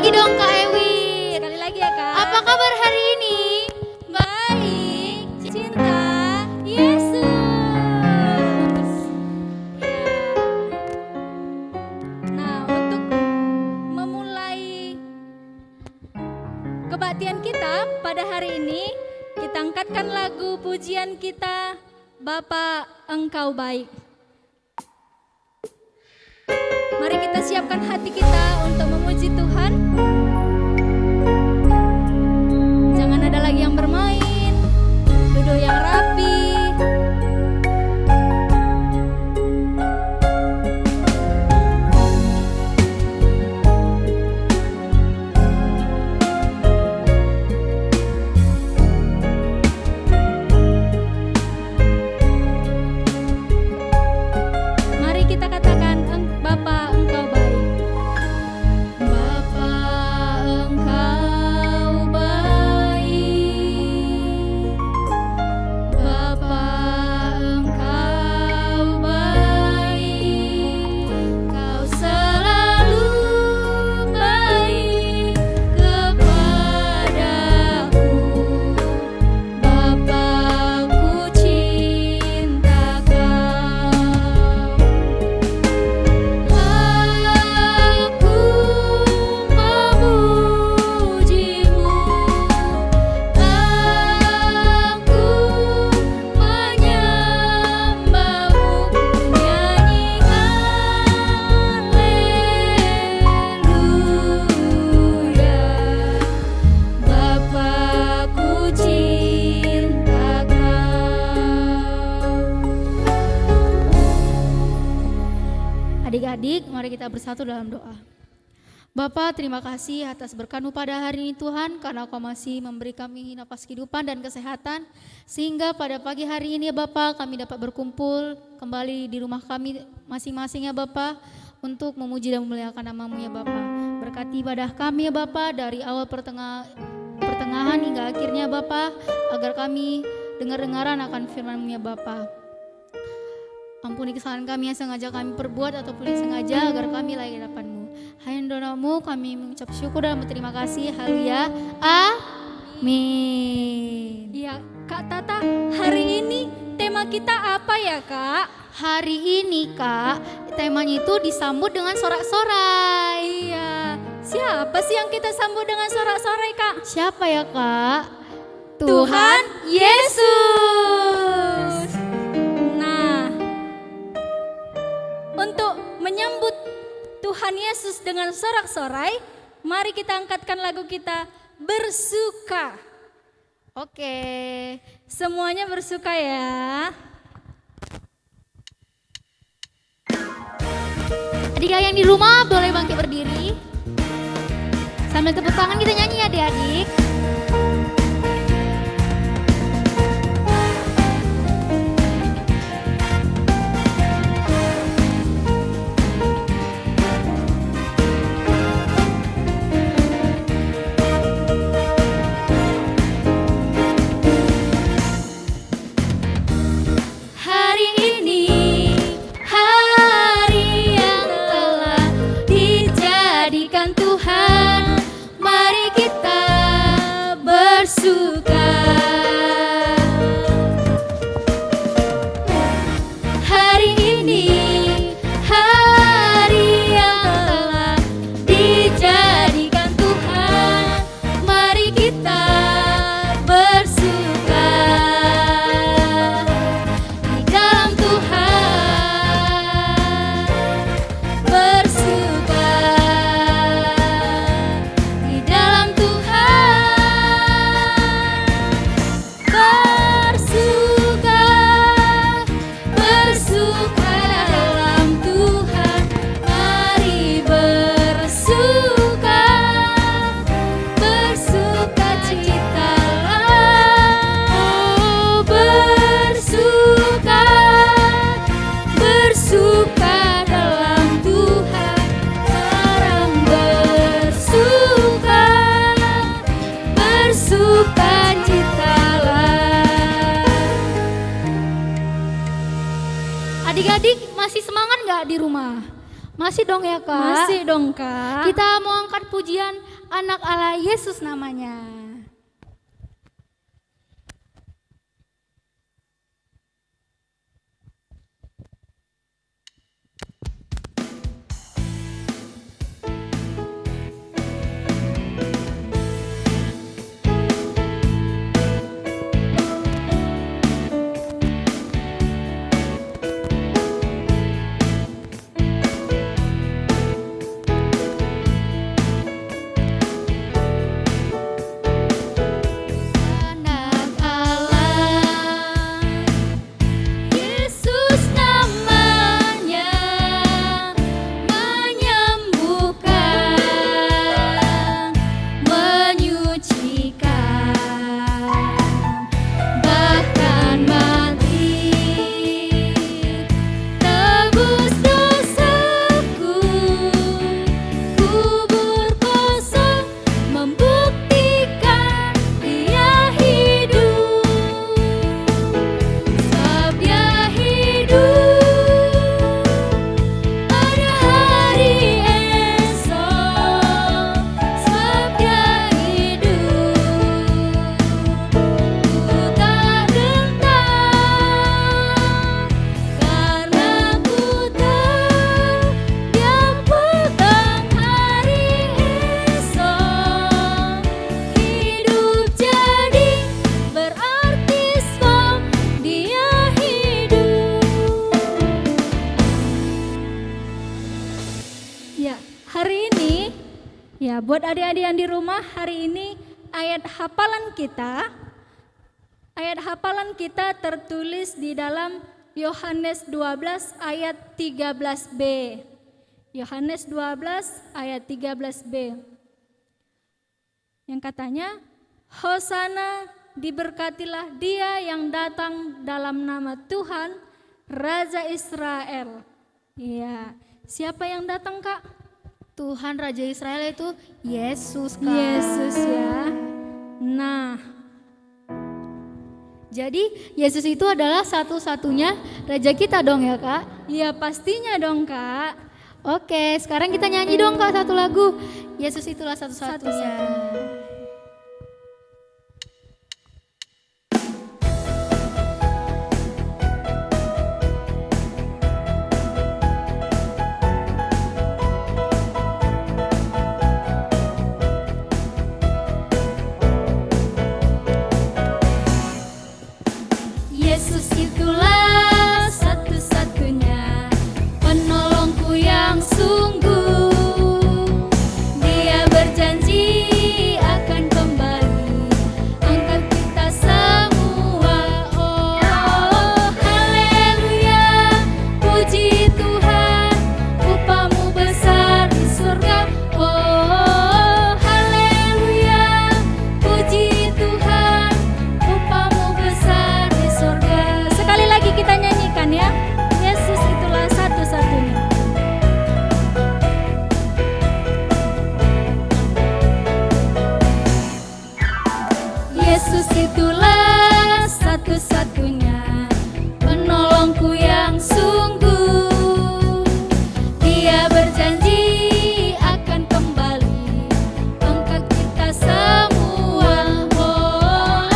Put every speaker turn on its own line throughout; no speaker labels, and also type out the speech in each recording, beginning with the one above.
lagi dong Kak Ewi.
Sekali lagi ya Kak.
Apa kabar hari ini?
Baik, cinta Yesus. Ya. Nah, untuk memulai kebaktian kita pada hari ini, kita angkatkan lagu pujian kita, Bapa Engkau Baik. Mari kita siapkan hati kita untuk memuji Tuhan. Jangan ada lagi yang bermain, duduk yang rapi. Mari kita katakan, Bapa Engkau baik. Bapa Engkau baik. Bapa Engkau baik. Kau selalu baik kepadaku. Bapa, ku cinta Kau. Aku memujimu, aku menyembahmu, nyanyi haleluya. Bapa, ku cinta Kau. Adik-adik, mari kita bersatu dalam doa. Bapa, terima kasih atas berkat-Mu pada hari ini Tuhan, karena Kau masih memberi kami napas kehidupan dan kesehatan, sehingga pada pagi hari ini ya Bapa, kami dapat berkumpul kembali di rumah kami masing-masing ya Bapa, untuk memuji dan memuliakan nama-Mu ya Bapa. Berkati ibadah kami ya Bapa, dari awal pertengahan hingga akhirnya Bapa, agar kami dengar-dengaran akan firman-Mu ya Bapa. Ampuni kesalahan kami yang sengaja kami perbuat ataupun yang sengaja, agar kami layak di hadapan-Mu. Hanya doa-Mu kami mengucap syukur dan berterima kasih. Haleluya. Amin. Iya, Kak Tata, hari ini tema kita apa ya Kak?
Hari ini Kak, temanya itu disambut dengan sorak-sorai.
Iya, siapa sih yang kita sambut dengan sorak-sorai Kak?
Siapa ya Kak?
Tuhan Yesus. Nah, untuk menyambut Tuhan Yesus dengan sorak-sorai, mari kita angkatkan lagu kita, Bersuka. Oke, semuanya bersuka ya.
Adik yang di rumah boleh bangkit berdiri. Sambil tepuk tangan kita nyanyi ya adik-adik.
Hari ini hari yang telah dijadikan Tuhan, mari kita bersuka. Hari ini hari yang telah dijadikan Tuhan, mari kita bersuka. Di dalam Tuhan bersuka, di dalam Tuhan bersuka, bersuka dalam Tuhan, mari bersuka, bersuka citalah, oh bersuka, bersuka dalam Tuhan, sekarang bersuka, bersuka citalah.
Adik-adik masih semangat nggak di rumah?
Masih dong ya Kak?
Masih dong Kak.
Kita mau angkat pujian anak Allah Yesus namanya.
Buat adik-adik yang di rumah, hari ini ayat hafalan kita tertulis di dalam Yohanes 12 ayat 13b. Yohanes 12 ayat 13b. Yang katanya, Hosana, diberkatilah dia yang datang dalam nama Tuhan, Raja Israel. Iya, siapa yang datang Kak?
Tuhan Raja Israel itu Yesus Kak.
Yesus ya. Nah,
jadi Yesus itu adalah satu-satunya Raja kita dong ya Kak?
iya pastinya dong Kak.
Oke, sekarang kita nyanyi dong Kak satu lagu. Yesus itulah satu-satunya. Yesus itulah satu-satunya penolongku yang sungguh. Dia berjanji akan kembali angkat kita semua. Oh, haleluya, puji Tuhan, upamu besar di surga. Oh, haleluya, puji Tuhan, upamu besar di surga.
Sekali lagi kita nyanyikan ya. Yesus itulah satu-satunya.
Yesus itulah satu-satunya penolongku yang sungguh. Dia berjanji akan kembali angkat kita semua. Oh,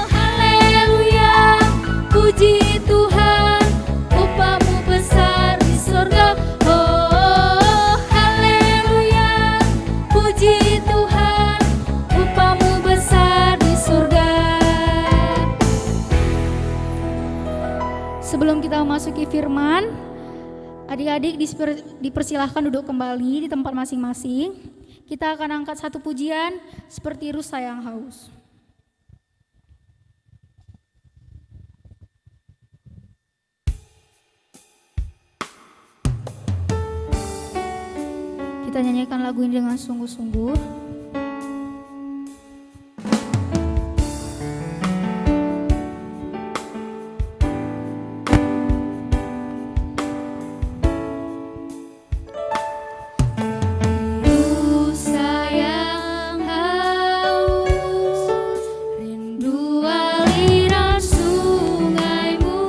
haleluya, puji Tuhan, upamu besar di surga. Oh, haleluya, puji Tuhan, upamu besar di surga. Sebelum kita memasuki firman, adik-adik dipersilahkan duduk kembali di tempat masing-masing. Kita akan angkat satu pujian seperti rusa yang haus. Kita nyanyikan lagu ini dengan sungguh-sungguh. Rusa yang haus, rindu aliran sungaimu.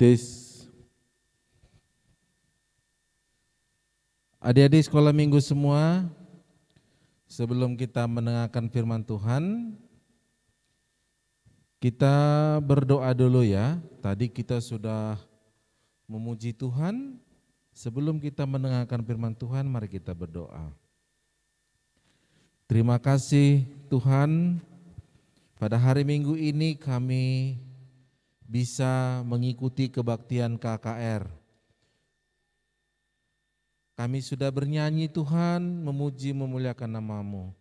Tes. Adik-adik sekolah minggu semua, sebelum kita mendengarkan firman Tuhan, kita berdoa dulu ya. Tadi kita sudah memuji Tuhan. Sebelum kita mendengarkan firman Tuhan, mari kita berdoa. Terima kasih Tuhan, pada hari Minggu ini kami bisa mengikuti kebaktian KKR. Kami sudah bernyanyi Tuhan, memuji memuliakan nama-Mu.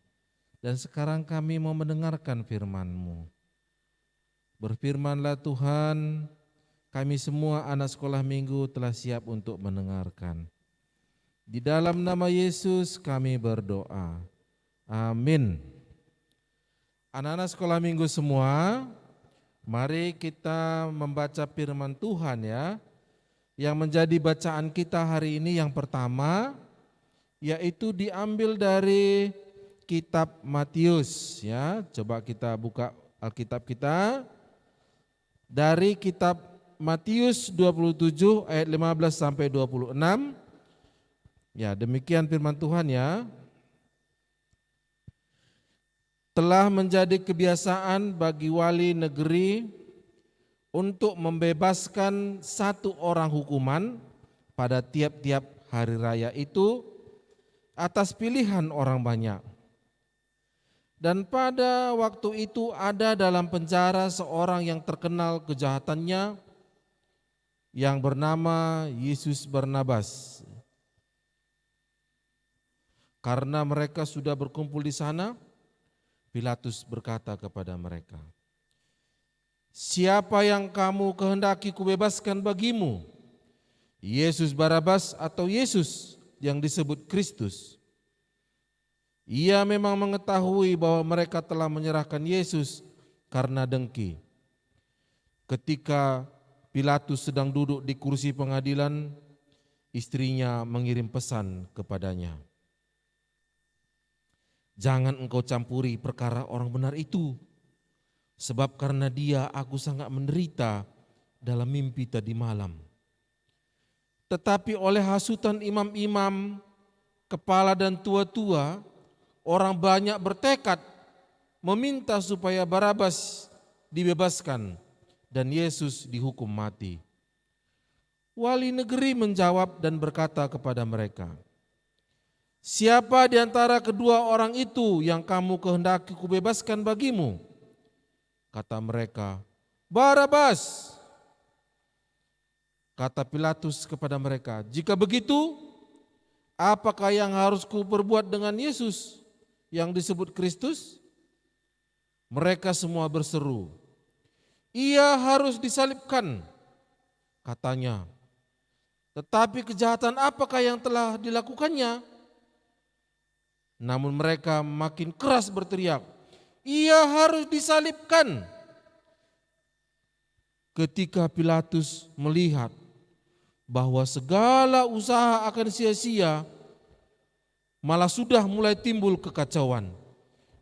Dan sekarang kami mau mendengarkan firman-Mu. Berfirmanlah Tuhan, kami semua anak sekolah minggu telah siap untuk mendengarkan. Di dalam nama Yesus kami berdoa. Amin. Anak-anak sekolah minggu semua, mari kita membaca firman Tuhan ya. Yang menjadi bacaan kita hari ini yang pertama, yaitu diambil dari kitab Matius ya. Coba kita buka Alkitab kita. Dari kitab Matius 27 ayat 15 sampai 26. Ya, demikian firman Tuhan ya. Telah menjadi kebiasaan bagi wali negeri untuk membebaskan satu orang hukuman pada tiap-tiap hari raya itu atas pilihan orang banyak. Dan pada waktu itu ada dalam penjara seorang yang terkenal kejahatannya yang bernama Yesus Barnabas. Karena mereka sudah berkumpul di sana, Pilatus berkata kepada mereka, "Siapa yang kamu kehendaki kubebaskan bagimu? Yesus Barabas atau Yesus yang disebut Kristus?" Ia memang mengetahui bahwa mereka telah menyerahkan Yesus karena dengki. Ketika Pilatus sedang duduk di kursi pengadilan, istrinya mengirim pesan kepadanya, "Jangan engkau campuri perkara orang benar itu. Sebab karena dia aku sangat menderita dalam mimpi tadi malam." Tetapi oleh hasutan imam-imam, kepala dan tua-tua, orang banyak bertekad meminta supaya Barabas dibebaskan dan Yesus dihukum mati. Wali negeri menjawab dan berkata kepada mereka, "Siapa di antara kedua orang itu yang kamu kehendaki kubebaskan bagimu?" Kata mereka, "Barabas." Kata Pilatus kepada mereka, "Jika begitu, apakah yang harus kuperbuat dengan Yesus yang disebut Kristus?" Mereka semua berseru, "Ia harus disalibkan," katanya. "Tetapi kejahatan apakah yang telah dilakukannya?" Namun mereka makin keras berteriak, "Ia harus disalibkan." Ketika Pilatus melihat bahwa segala usaha akan sia-sia, malah sudah mulai timbul kekacauan,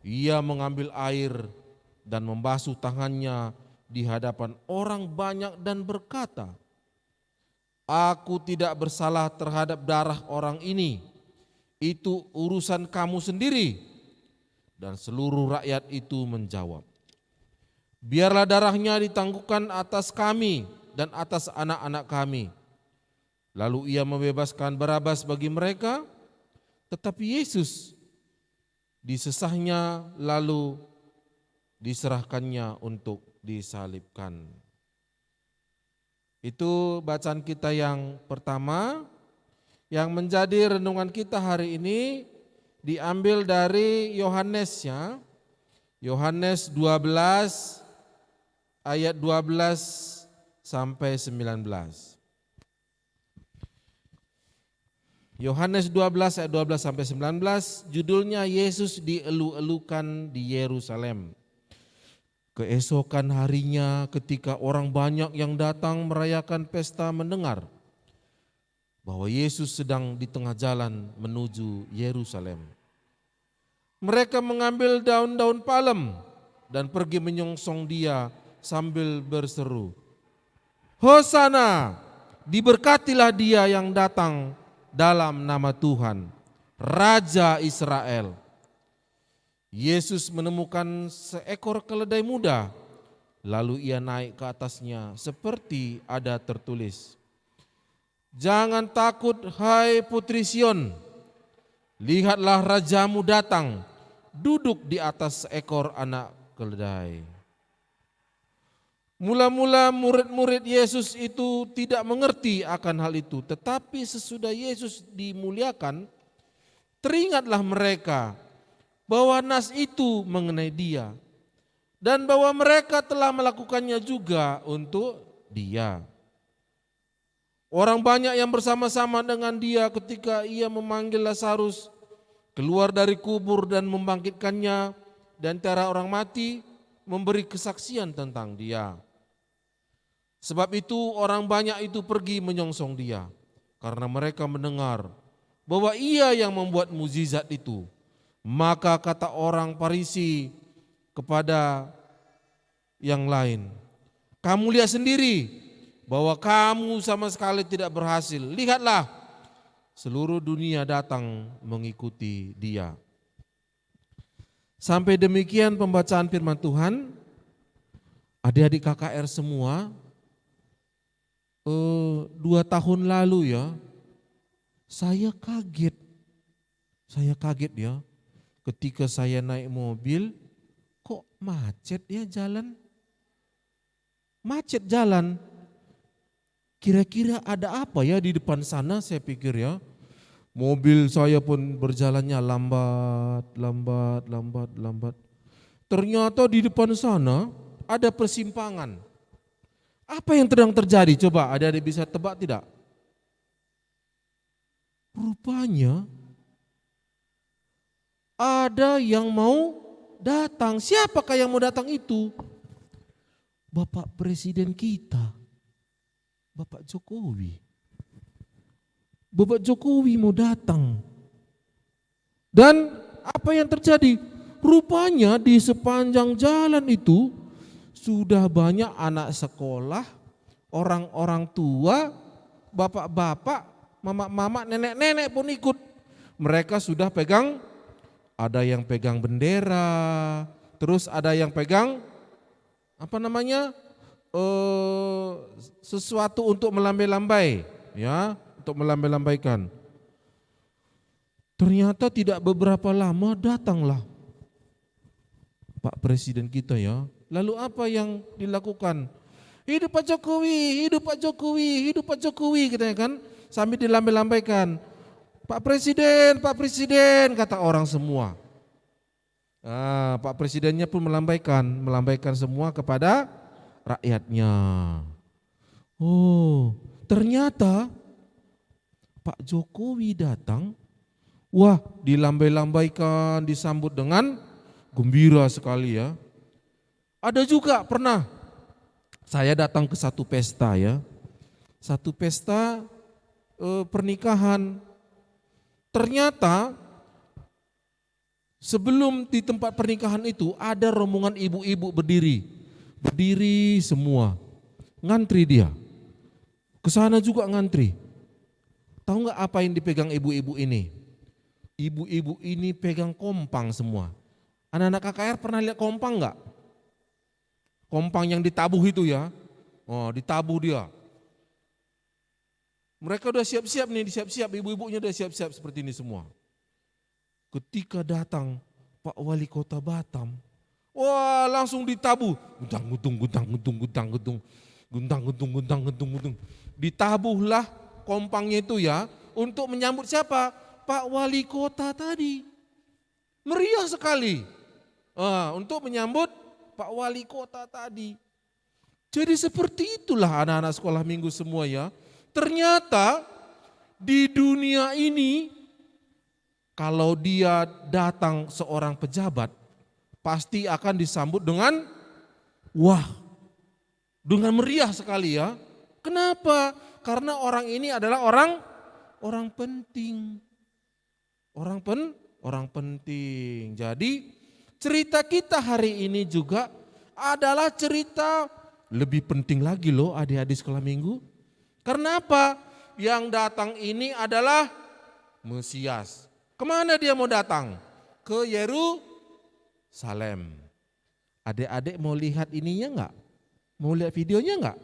ia mengambil air dan membasuh tangannya di hadapan orang banyak dan berkata, "Aku tidak bersalah terhadap darah orang ini. Itu urusan kamu sendiri." Dan seluruh rakyat itu menjawab, "Biarlah darahnya ditangguhkan atas kami dan atas anak-anak kami." Lalu ia membebaskan Barabas bagi mereka, tetapi Yesus disesahnya lalu diserahkannya untuk disalibkan. Itu bacaan kita yang pertama. Yang menjadi renungan kita hari ini diambil dari Yohanes ya. Yohanes 12 ayat 12 sampai 19. Yohanes 12 ayat 12 sampai 19, judulnya Yesus dielu-elukan di Yerusalem. Keesokan harinya ketika orang banyak yang datang merayakan pesta mendengar bahwa Yesus sedang di tengah jalan menuju Yerusalem, mereka mengambil daun-daun palem dan pergi menyongsong dia sambil berseru, Hosana, diberkatilah dia yang datang dalam nama Tuhan, Raja Israel. Yesus menemukan seekor keledai muda, lalu ia naik ke atasnya seperti ada tertulis, "Jangan takut, hai putri Sion, lihatlah rajamu datang, duduk di atas seekor anak keledai." Mula-mula murid-murid Yesus itu tidak mengerti akan hal itu, tetapi sesudah Yesus dimuliakan, teringatlah mereka bahwa nas itu mengenai dia dan bahwa mereka telah melakukannya juga untuk dia. Orang banyak yang bersama-sama dengan dia ketika ia memanggil Lazarus keluar dari kubur dan membangkitkannya, dan antara orang mati memberi kesaksian tentang dia. Sebab itu orang banyak itu pergi menyongsong dia, karena mereka mendengar bahwa ia yang membuat mukjizat itu. Maka kata orang Farisi kepada yang lain, "Kamu lihat sendiri bahwa kamu sama sekali tidak berhasil. Lihatlah, seluruh dunia datang mengikuti dia." Sampai demikian pembacaan firman Tuhan. Adik-adik KKR semua, 2 tahun lalu ya, saya kaget ya, ketika saya naik mobil, kok macet ya jalan, macet jalan. Kira-kira ada apa ya di depan sana, saya pikir ya. Mobil saya pun berjalannya lambat. Ternyata di depan sana ada persimpangan. Apa yang sedang terjadi? Coba adik-adik bisa tebak tidak? Rupanya ada yang mau datang. Siapakah yang mau datang itu? Bapak Presiden kita, Bapak Jokowi. Bapak Jokowi mau datang. Dan apa yang terjadi? Rupanya di sepanjang jalan itu sudah banyak anak sekolah, orang-orang tua, bapak-bapak, mama-mama, nenek-nenek pun ikut. Mereka sudah pegang, ada yang pegang bendera, terus ada yang pegang sesuatu untuk melambai-lambai, ya, untuk melambai-lambaikan. Ternyata tidak beberapa lama datanglah Pak Presiden kita ya. Lalu apa yang dilakukan? "Hidup Pak Jokowi, hidup Pak Jokowi, hidup Pak Jokowi," katanya kan, sambil dilambai-lambaikan. Pak Presiden, kata orang semua. Pak Presidennya pun melambaikan semua kepada rakyatnya. Oh, ternyata Pak Jokowi datang, wah dilambai-lambaikan, disambut dengan gembira sekali ya. Ada juga pernah saya datang ke satu pesta ya, satu pesta pernikahan. Ternyata sebelum di tempat pernikahan itu ada rombongan ibu-ibu berdiri semua, ngantri dia. Kesana juga ngantri. Tahu nggak apa yang dipegang ibu-ibu ini? Ibu-ibu ini pegang kompang semua. Anak-anak KKR pernah lihat kompang nggak? Kompang yang ditabuh itu ya, ditabuh dia. Mereka udah siap-siap nih, ibu-ibunya udah siap-siap seperti ini semua. Ketika datang Pak Wali Kota Batam, wah langsung ditabuh, guntang. Ditabuhlah kompangnya itu ya, untuk menyambut siapa? Pak Wali Kota tadi. Meriah sekali untuk menyambut Pak Wali Kota tadi. Jadi seperti itulah anak-anak sekolah minggu semua ya. Ternyata di dunia ini kalau dia datang seorang pejabat pasti akan disambut dengan dengan meriah sekali ya. Kenapa? Karena orang ini adalah orang penting. Orang penting. Jadi cerita kita hari ini juga adalah cerita Lebih penting lagi loh adik-adik sekolah minggu. Karena apa? Yang datang ini adalah Mesias. Kemana dia mau datang? Ke Yerusalem. Adik-adik mau lihat ininya enggak? Mau lihat videonya enggak?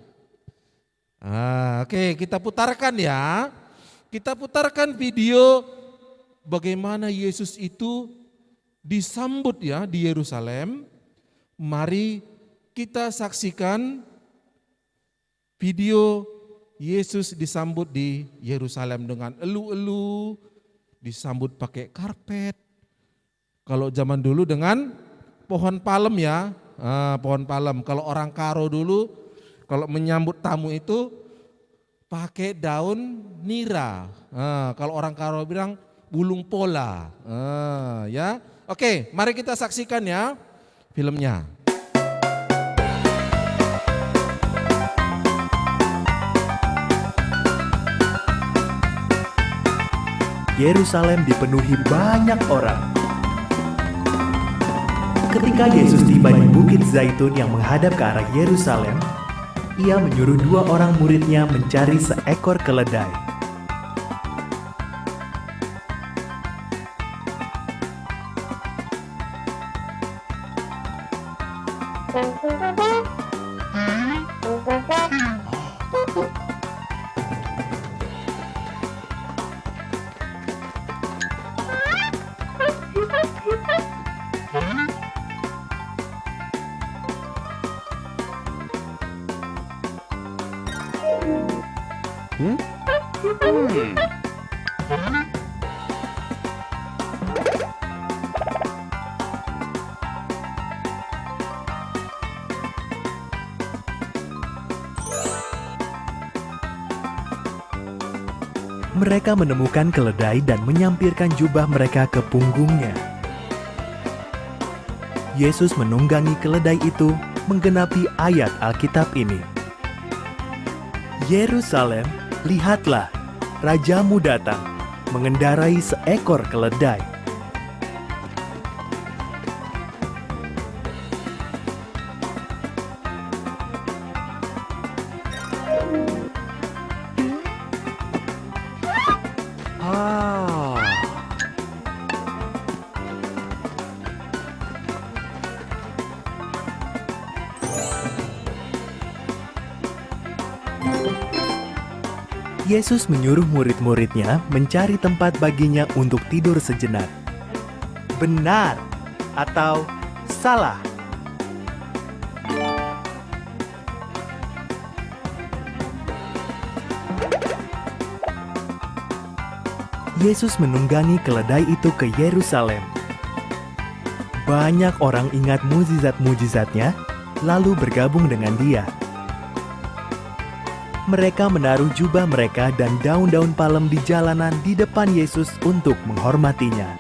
Oke, kita putarkan ya. Kita putarkan video bagaimana Yesus itu disambut ya di Yerusalem. Mari kita saksikan video Yesus disambut di Yerusalem dengan elu-elu, disambut pakai karpet. Kalau zaman dulu dengan pohon palem ya, pohon palem. Kalau orang Karo dulu, kalau menyambut tamu itu pakai daun nira. Kalau orang Karo bilang bulung pola. Ya, oke, mari kita saksikan ya filmnya.
Yerusalem dipenuhi banyak orang. Ketika Yesus tiba di Bukit Zaitun yang menghadap ke arah Yerusalem, ia menyuruh 2 orang muridnya mencari seekor keledai. Mereka menemukan keledai dan menyampirkan jubah mereka ke punggungnya. Yesus menunggangi keledai itu menggenapi ayat Alkitab ini. Yerusalem, lihatlah, Rajamu datang, mengendarai seekor keledai. Yesus menyuruh murid-muridnya mencari tempat baginya untuk tidur sejenak. Benar atau salah? Yesus menunggangi keledai itu ke Yerusalem. Banyak orang ingat mukjizat-mukjizatnya, lalu bergabung dengan dia. Mereka menaruh jubah mereka dan daun-daun palem di jalanan di depan Yesus untuk menghormatinya.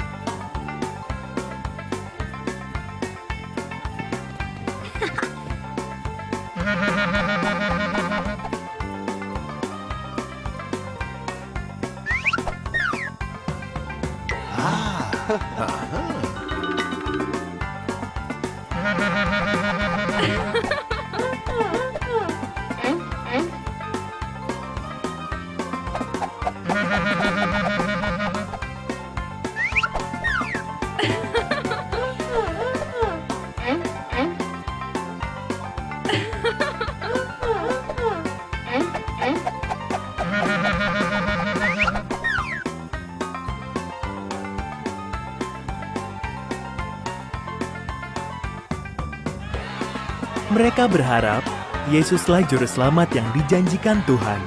Mereka berharap Yesuslah juru selamat yang dijanjikan Tuhan.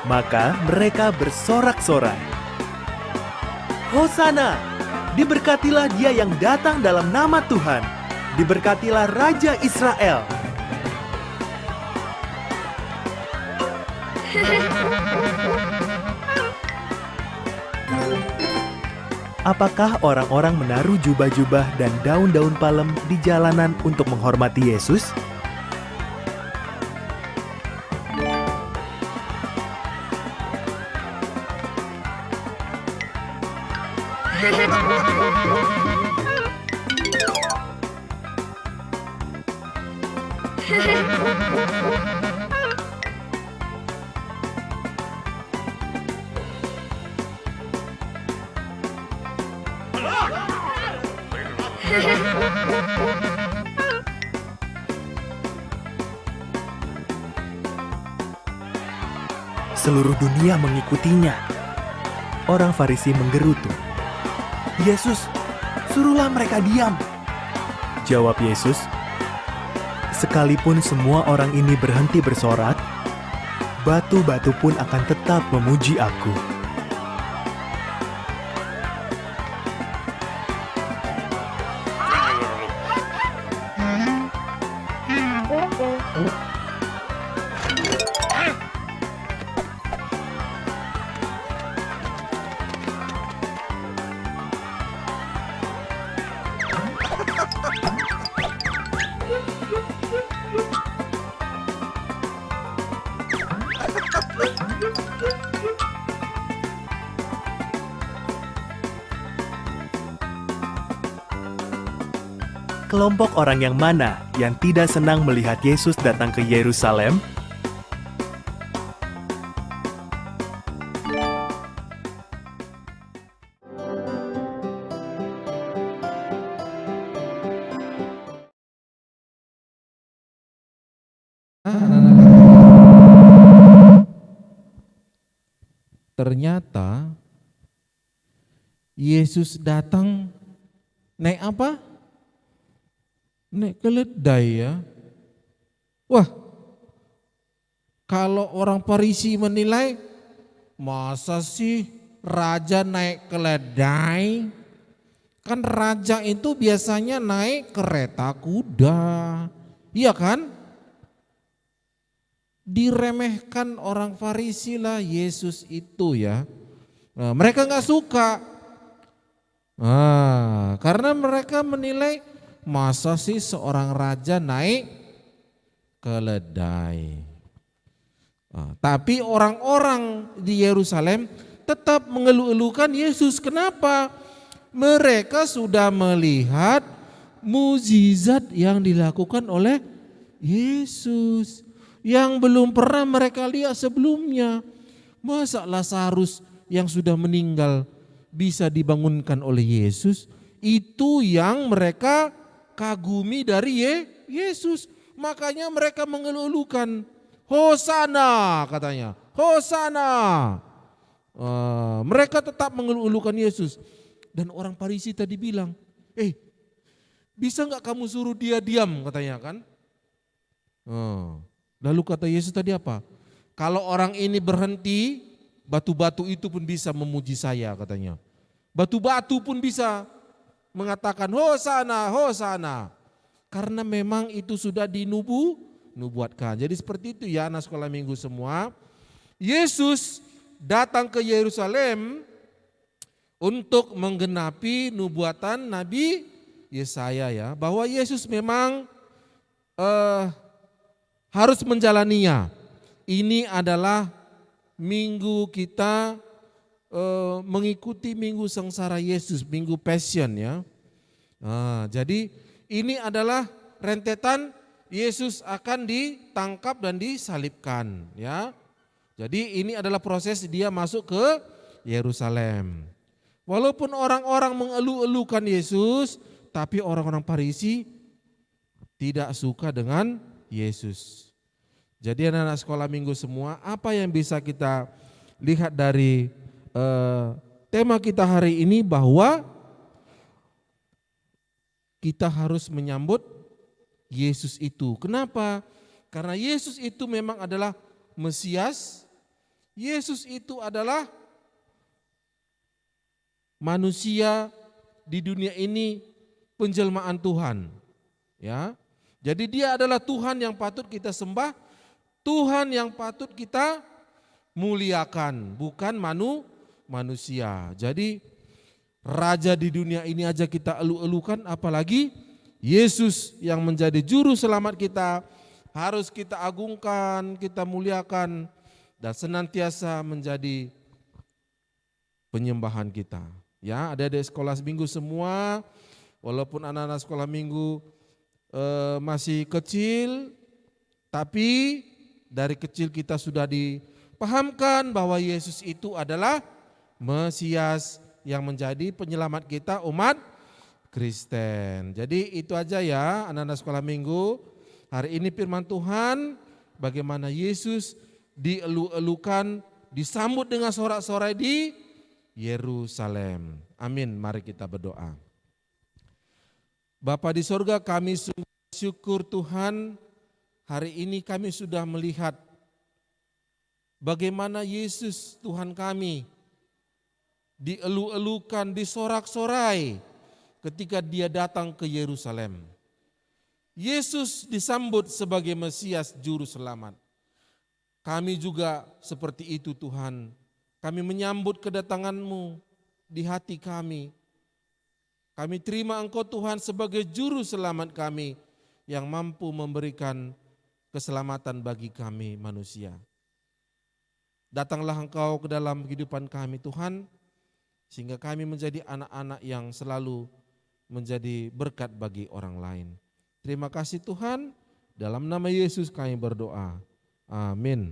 Maka mereka bersorak-sorai, Hosana, diberkatilah dia yang datang dalam nama Tuhan, diberkatilah Raja Israel. Apakah orang-orang menaruh jubah-jubah dan daun-daun palem di jalanan untuk menghormati Yesus? Seluruh dunia mengikutinya. Orang Farisi menggerutu, "Yesus, suruhlah mereka diam." Jawab Yesus, "Sekalipun semua orang ini berhenti bersorak, batu-batu pun akan tetap memuji Aku." Kelompok orang yang mana yang tidak senang melihat Yesus datang ke Yerusalem?
Ternyata Yesus datang naik apa? Naik keledai ya. Wah, kalau orang Farisi menilai, masa sih raja naik keledai? Kan raja itu biasanya naik kereta kuda, iya kan? Diremehkan orang Farisi lah Yesus itu ya. Nah, mereka nggak suka, karena mereka menilai, masa sih seorang raja naik keledai. Tapi orang-orang di Yerusalem tetap mengeluh-elukan Yesus. Kenapa? Mereka sudah melihat mukjizat yang dilakukan oleh Yesus yang belum pernah mereka lihat sebelumnya. Masa Lazarus yang sudah meninggal bisa dibangunkan oleh Yesus? Itu yang mereka kagumi dari Yesus. Makanya mereka mengeluh-elukan, Hosana katanya, Hosana. Mereka tetap mengeluh-elukan Yesus. Dan orang Farisi tadi bilang, bisa nggak kamu suruh dia diam katanya kan? Lalu kata Yesus tadi apa? Kalau orang ini berhenti, batu-batu itu pun bisa memuji saya katanya. Batu-batu pun bisa mengatakan Hosana, Hosana. Karena memang itu sudah dinubuatkan. Jadi seperti itu ya anak sekolah minggu semua. Yesus datang ke Yerusalem untuk menggenapi nubuatan Nabi Yesaya ya. Bahwa Yesus memang harus menjalaninya. Ini adalah minggu kita mengikuti minggu sengsara Yesus, minggu Passion ya. Jadi ini adalah rentetan Yesus akan ditangkap dan disalibkan ya. Jadi ini adalah proses dia masuk ke Yerusalem. Walaupun orang-orang mengeluh-elukan Yesus, tapi orang-orang Farisi tidak suka dengan Yesus. Jadi anak-anak sekolah minggu semua, apa yang bisa kita lihat dari tema kita hari ini, bahwa kita harus menyambut Yesus itu. Kenapa? Karena Yesus itu memang adalah Mesias. Yesus itu adalah manusia di dunia ini, penjelmaan Tuhan. Ya. Jadi dia adalah Tuhan yang patut kita sembah, Tuhan yang patut kita muliakan, bukan manusia. Jadi raja di dunia ini aja kita elu-elukan, apalagi Yesus yang menjadi juru selamat kita, harus kita agungkan, kita muliakan, dan senantiasa menjadi penyembahan kita. Ya, adik-adik sekolah minggu semua, walaupun anak-anak sekolah minggu masih kecil, Tapi dari kecil kita sudah dipahamkan bahwa Yesus itu adalah Mesias yang menjadi penyelamat kita umat Kristen. Jadi itu aja ya anak-anak sekolah minggu. Hari ini firman Tuhan bagaimana Yesus dielu-elukan, disambut dengan sorak-sorai di Yerusalem. Amin, mari kita berdoa. Bapa di sorga, kami syukur Tuhan, hari ini kami sudah melihat bagaimana Yesus Tuhan kami dielu-elukan, disorak-sorai ketika dia datang ke Yerusalem. Yesus disambut sebagai Mesias Juru Selamat. Kami juga seperti itu Tuhan. Kami menyambut kedatangan-Mu di hati kami. Kami terima Engkau Tuhan sebagai Juru Selamat kami yang mampu memberikan keselamatan bagi kami manusia. Datanglah Engkau ke dalam kehidupan kami Tuhan, sehingga kami menjadi anak-anak yang selalu menjadi berkat bagi orang lain. Terima kasih Tuhan, dalam nama Yesus kami berdoa. Amin.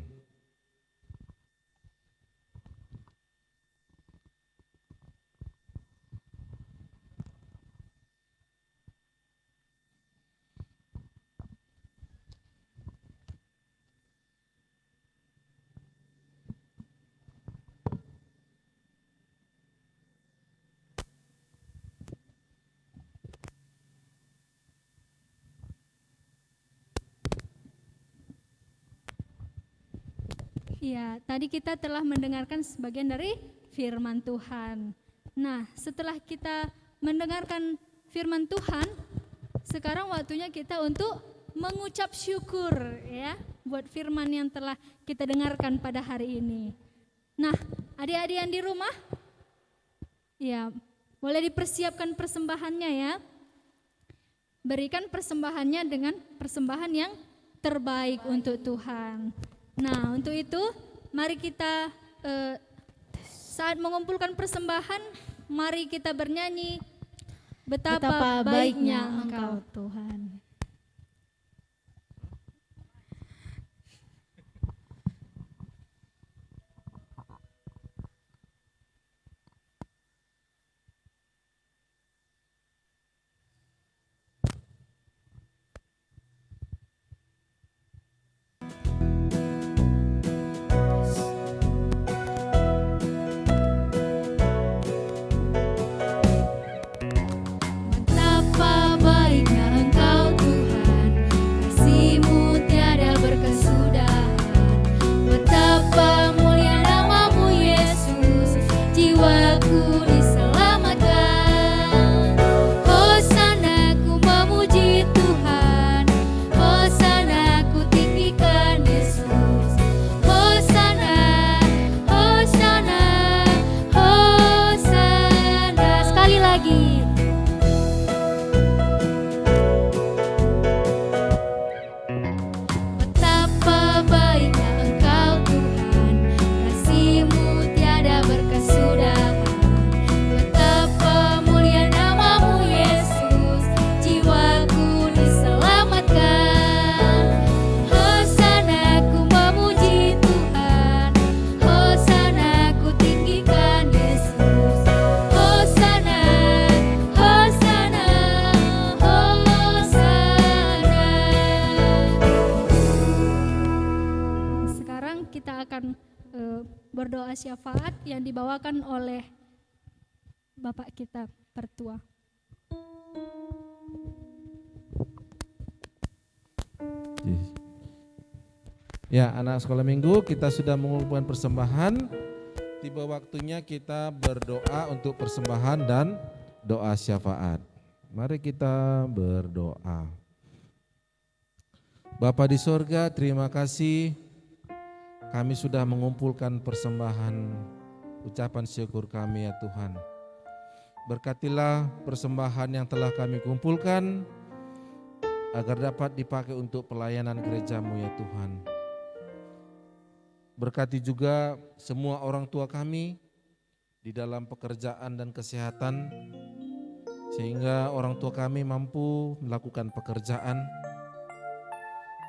Ya, tadi kita telah mendengarkan sebagian dari firman Tuhan. Nah, setelah kita mendengarkan firman Tuhan, sekarang waktunya kita untuk mengucap syukur ya buat firman yang telah kita dengarkan pada hari ini. Nah, adik-adik yang di rumah, ya, boleh dipersiapkan persembahannya ya. Berikan persembahannya dengan persembahan yang terbaik untuk Tuhan. Nah, untuk itu mari kita saat mengumpulkan persembahan, mari kita bernyanyi betapa baiknya Engkau Tuhan.
Betapa baiknya Engkau Tuhan, kasih-Mu tiada berkesudahan. Betapa mulia nama-Mu Yesus, jiwaku diselamatkan. Hosana ku memuji Tuhan, Hosana ku tinggikan Yesus. Hosana, Hosana, Hosana. Sekali lagi. Betapa baiknya Engkau Tuhan, kasih-Mu tiada berkesudahan. Betapa mulia nama-Mu Yesus, jiwaku diselamatkan. Hosana ku memuji Tuhan, Hosana ku tinggikan Yesus. Hosana, Hosana, Hosana.
Sekarang kita akan berdoa syafaat yang dibawakan oleh Bapak kita Pertua.
Ya, anak sekolah minggu, kita sudah mengumpulkan persembahan. Tiba waktunya kita berdoa untuk persembahan dan doa syafaat. Mari kita berdoa. Bapa di sorga, terima kasih kami sudah mengumpulkan persembahan ucapan syukur kami ya Tuhan. Berkatilah persembahan yang telah kami kumpulkan agar dapat dipakai untuk pelayanan gereja-Mu ya Tuhan. Berkati juga semua orang tua kami di dalam pekerjaan dan kesehatan, sehingga orang tua kami mampu melakukan pekerjaan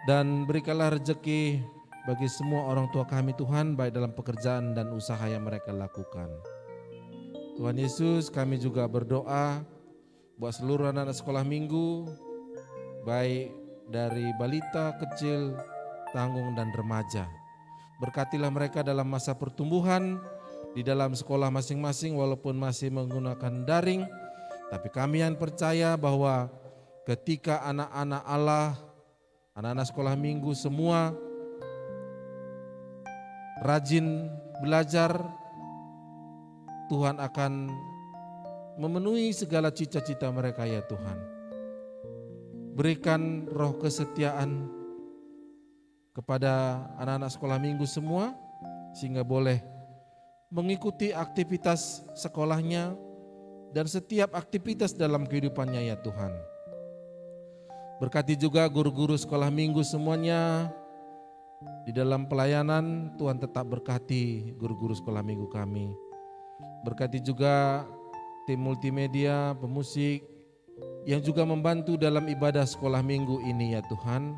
Dan berikanlah rezeki bagi semua orang tua kami Tuhan, baik dalam pekerjaan dan usaha yang mereka lakukan. Tuhan Yesus, kami juga berdoa buat seluruh anak-anak sekolah minggu, baik dari balita, kecil, tanggung dan remaja. Berkatilah mereka dalam masa pertumbuhan di dalam sekolah masing-masing walaupun masih menggunakan daring. Tapi kami yang percaya bahwa ketika anak-anak Allah, anak-anak sekolah minggu semua rajin belajar, Tuhan akan memenuhi segala cita-cita mereka ya Tuhan. Berikan roh kesetiaan kepada anak-anak sekolah minggu semua sehingga boleh mengikuti aktivitas sekolahnya dan setiap aktivitas dalam kehidupannya ya Tuhan. Berkati juga guru-guru sekolah minggu semuanya di dalam pelayanan. Tuhan tetap berkati guru-guru sekolah minggu kami. Berkati juga tim multimedia, pemusik yang juga membantu dalam ibadah sekolah minggu ini ya Tuhan.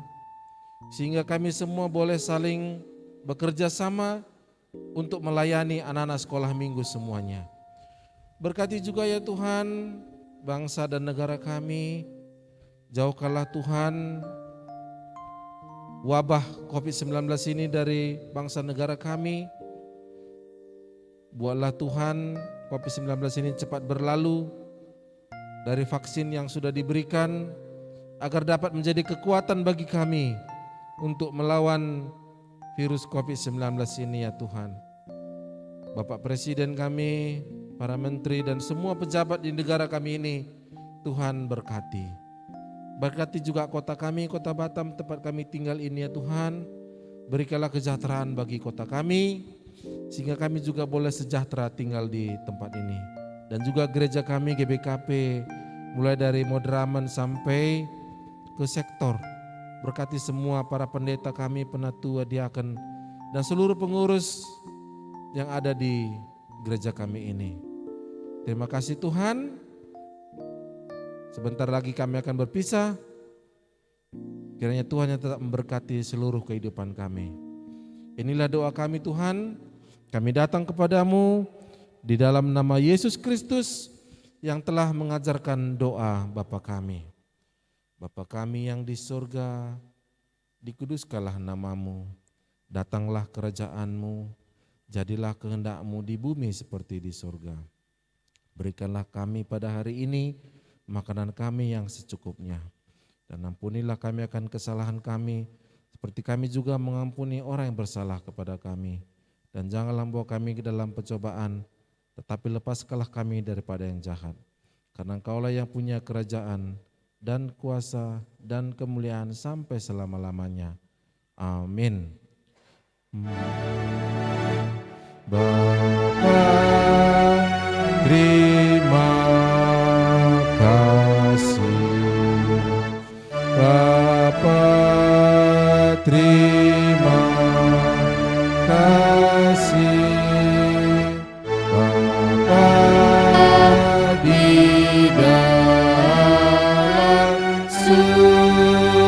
Sehingga kami semua boleh saling bekerja sama untuk melayani anak-anak sekolah minggu semuanya. Berkati juga ya Tuhan bangsa dan negara kami. Jauhkanlah Tuhan wabah COVID-19 ini dari bangsa negara kami. Buatlah Tuhan COVID-19 ini cepat berlalu dari vaksin yang sudah diberikan agar dapat menjadi kekuatan bagi kami untuk melawan virus COVID-19 ini ya Tuhan. Bapak Presiden kami, para menteri dan semua pejabat di negara kami ini, Tuhan berkati. Berkati juga kota kami, kota Batam tempat kami tinggal ini ya Tuhan. Berikanlah kesejahteraan bagi kota kami, sehingga kami juga boleh sejahtera tinggal di tempat ini. Dan juga gereja kami GBKP, mulai dari Madraman sampai ke sektor. Berkati semua para pendeta kami, penatua, diaken, dan seluruh pengurus yang ada di gereja kami ini. Terima kasih Tuhan. Sebentar lagi kami akan berpisah. Kiranya Tuhan yang tetap memberkati seluruh kehidupan kami. Inilah doa kami Tuhan. Kami datang kepadamu di dalam nama Yesus Kristus yang telah mengajarkan doa Bapa kami. Bapa kami yang di surga, dikuduskanlah namamu. Datanglah kerajaanmu, jadilah kehendak-Mu di bumi seperti di surga. Berikanlah kami pada hari ini makanan kami yang secukupnya. Dan ampunilah kami akan kesalahan kami, seperti kami juga mengampuni orang yang bersalah kepada kami. Dan janganlah membawa kami ke dalam pencobaan, tetapi lepaskanlah kami daripada yang jahat. Karena Engkaulah yang punya kerajaan dan kuasa dan kemuliaan sampai selama-lamanya. Amin. Bapa, terima kasih. Bapa, terima kasih. Bapa di dalam surga,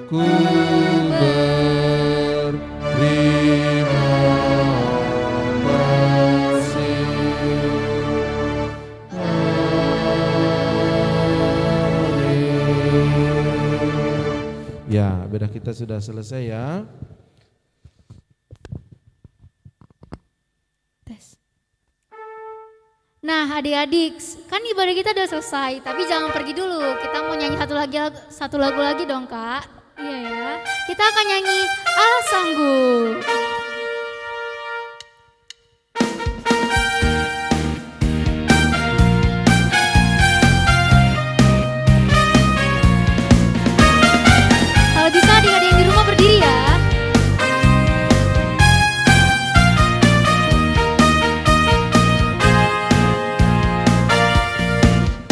ku berterima kasih. Ya, beda kita sudah selesai ya.
Tes. Nah adik-adik, kan ibadah kita udah selesai, tapi jangan pergi dulu. Kita mau nyanyi satu lagu lagi dong Kak.
Iya ya.
Kita akan nyanyi Ah Sanggup. Kalau bisa adik-adik yang di rumah berdiri ya.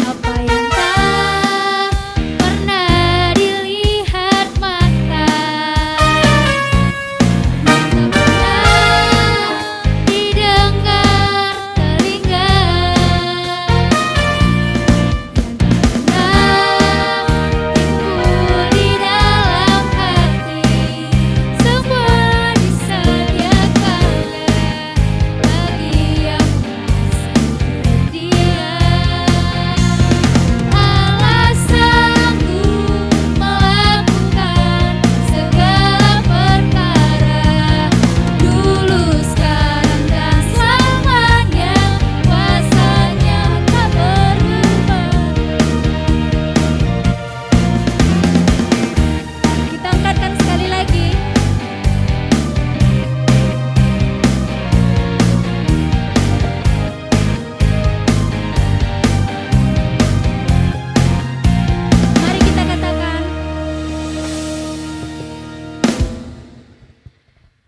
Apa yang tak pernah dilihat mata,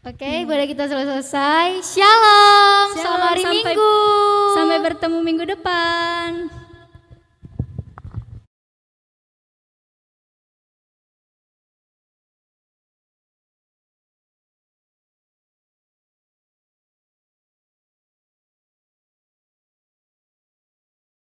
Oke, boleh kita selesai. Shalom, selamat hari
sampai-
Minggu.
Sampai bertemu minggu depan.